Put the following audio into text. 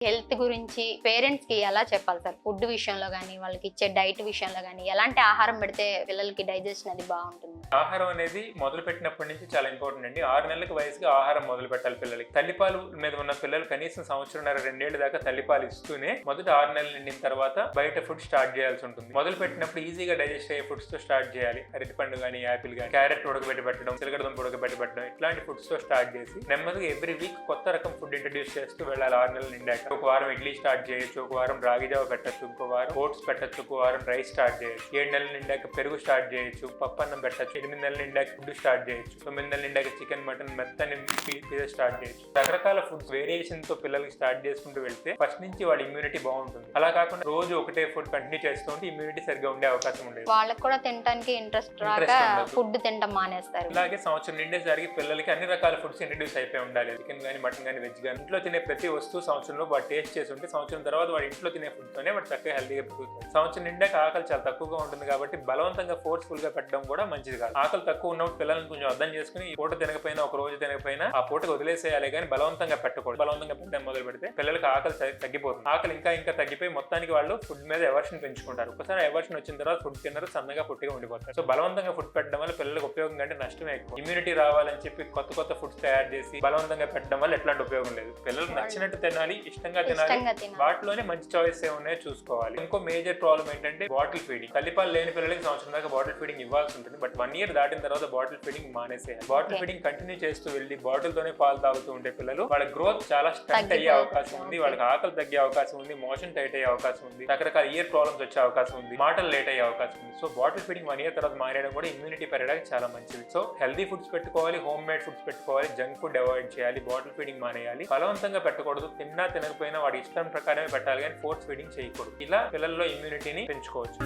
Health గురించి parents కి ఎలా చెప్పాలి సార్? ఫుడ్ విషయంలో గానీ, వాళ్ళకి ఇచ్చే డైట్ విషయంలో గానీ, ఎలాంటి ఆహారం పెడితే పిల్లలకి డైజెషన్ అది బాగుంటుంది? ఆహారం అనేది మొదలు పెట్టినప్పటి నుంచి చాలా ఇంపార్టెంట్ అండి. 6 నెలలకు వయసుగా ఆహారం మొదలు పెట్టాలి పిల్లలకి. తల్లిపాలు మీద ఉన్న పిల్లలు కనీసం సంవత్సరంన్నర 2 ఏళ్ల దాకా తల్లిపాలు ఇస్తూనే మొదట 6 నెలలు నిండిన తర్వాత బయట ఫుడ్ స్టార్ట్ చేయాల్సి ఉంటుంది. మొదలు పెట్టినప్పుడు ఈజీగా డైజెస్ట్ అయ్యే ఫుడ్స్ తో స్టార్ట్ చేయాలి. అరటిపండు కానీ, యాపిల్ కానీ, క్యారెట్ ఉడకబెట్టి పెట్టడం, చిలకడదుంప ఉడకబెట్టి పెట్టడం, ఇట్లాంటి ఫుడ్స్ తో స్టార్ట్ చేసి నెమ్మదిగా ఎవ్రీ వీక్ కొత్త రకం ఫుడ్ ఇంట్రడ్యూస్ చేస్తూ వెళ్ళాలి. 6 నెలలు నిండాక ఒక వారం ఇడ్లీ స్టార్ట్ చేయొచ్చు, ఒక వారం రాగి జావ పెట్టచ్చు, ఇంకో వారం ఓట్స్ పెట్టచ్చు, ఒక వారం రైస్ స్టార్ట్ చేయొచ్చు. 7 నెలలు నిండాక పెరుగు స్టార్ట్ చేయొచ్చు, పప్పు అన్నం పెట్టచ్చు. 8 నెలలు నిండాక ఫుడ్ స్టార్ట్ చేయొచ్చు. 9 నెలలు నిండాక చికెన్, మటన్, మెత్తని పిజ్జా స్టార్ట్ చేయొచ్చు. రకరకాల ఫుడ్స్ వేరియేషన్ తో పిల్లలకి స్టార్ట్ చేసుకుంటూ వెళ్తే ఫస్ట్ నుంచి వాళ్ళ ఇమ్యూనిటీ బాగుంటుంది. అలా కాకుండా రోజు ఒకటే ఫుడ్ కంటిన్యూ చేస్తూ ఉంటే ఇమ్యూనిటీ సరిగ్గా ఉండే అవకాశం ఉండేది. వాళ్ళకి కూడా తినడానికి ఇంట్రెస్ట్ రాక ఫుడ్ తినడం మానేస్తారు. అలాగే సంవత్సరం నిండేసరికి పిల్లలకి అన్ని రకాల ఫుడ్స్ ఇంట్రడ్యూస్ అయిపోయి ఉండాలి. చికెన్ కానీ, మటన్ కానీ, వెజ్ కానీ. ఇంట్లో తినే ప్రతి వస్తువు సంవత్సరంలో వాడు టేస్ట్ చేసి ఉంటే సంవత్సరం తర్వాత వాడు ఇంట్లో తినే ఫుడ్ తోనే వాడు చక్కగా హెల్తీగా పెరుగుతుంది. సంవత్సరం నిండాక ఆకలి చాలా తక్కువగా ఉంటుంది కాబట్టి బలవంతంగా ఫోర్స్ఫుల్ గా పెట్టడం కూడా మంచిది కాదు. ఆకలి తక్కువ ఉన్నప్పుడు పిల్లల్ని కొంచెం అర్థం చేసుకుని ఈ పూట తినకపోయినా, ఒక రోజు తినకపోయినా ఆ పూటకు వదిలేసేయాలి కానీ బలవంతంగా పెట్టకూడదు. బలవంతంగా పెట్టడం మొదలు పెడితే పిల్లలకి ఆకలి తగ్గిపోతుంది. ఆకలి ఇంకా తగ్గిపోయి మొత్తానికి వాళ్ళు ఫుడ్ మీద ఎవర్షన్ పెంచుకుంటారు. ఒకసారి ఎవర్షన్ వచ్చిన తర్వాత ఫుడ్ తిన్నారు, సన్నగా పుట్టిగా ఉండిపోతారు. సో బలవంతంగా ఫుడ్ పెట్టడం వల్ల పిల్లలకు ఉపయోగం కంటే నష్టమే ఎక్కువ. ఇమ్యూనిటీ రావాలని చెప్పి కొత్త ఫుడ్స్ తయారు చేసి బలవంతంగా పెట్టడం వల్ల ఎట్లాంటి ఉపయోగం లేదు. పిల్లలు నచ్చినట్టు తినాలి, ఇష్టంగా తినాలి. వాటిలోనే మంచి చాయిస్ ఏమున్నాయో చూసుకోవాలి. ఇంకో మేజర్ ప్రాబ్లం ఏంటంటే బాటిల్ ఫీడింగ్. తల్లిపాలు లేని పిల్లలకి సంవత్సరం దాకా బాటిల్ ఫీడింగ్ ఇవ్వాల్సి ఉంటుంది. బట్ 1 ఇయర్ దాటిన తర్వాత బాటిల్ ఫీడింగ్ మానేసేయాలి. బాటిల్ ఫీడింగ్ కంటిన్యూ చేస్తూ వెళ్ళి బాటిల్ తోనే పాలు తాగుతూ ఉంటే పిల్లలు వాళ్ళ గ్రోత్ చాలా స్టంట్ అయ్యే అవకాశం ఉంది. వాళ్ళకి ఆకలి తగ్గే అవకాశం ఉంది, మోషన్ టైట్ అయ్యే అవకాశం ఉంది, రకరకాల ఇయర్ ప్రాబ్లమ్స్ వచ్చే అవకాశం ఉంది, మాటలు లేట్ అయ్యే అవకాశం ఉంది. సో బాటిల్ ఫీడింగ్ 1 ఇయర్ తర్వాత మానేయడం కూడా ఇమ్యూనిటీ పెరగడానికి చాలా మంచిది. సో హెల్తీ ఫుడ్స్ పెట్టుకోవాలి, హోమ్ మేడ్ ఫుడ్స్ పెట్టుకోవాలి, జంక్ ఫుడ్ అవాయిడ్ చేయాలి, బాటిల్ ఫీడింగ్ మానేయాలి. బలవంతంగా పెట్టకూడదు. తిన్నా తినకపోయినా వాడి ఇష్టం ప్రకారమే పెట్టాలి కానీ ఫోర్స్ ఫీడింగ్ చేయకూడదు. ఇలా పిల్లల్లో ఇమ్యూనిటీని పెంచుకోవచ్చు.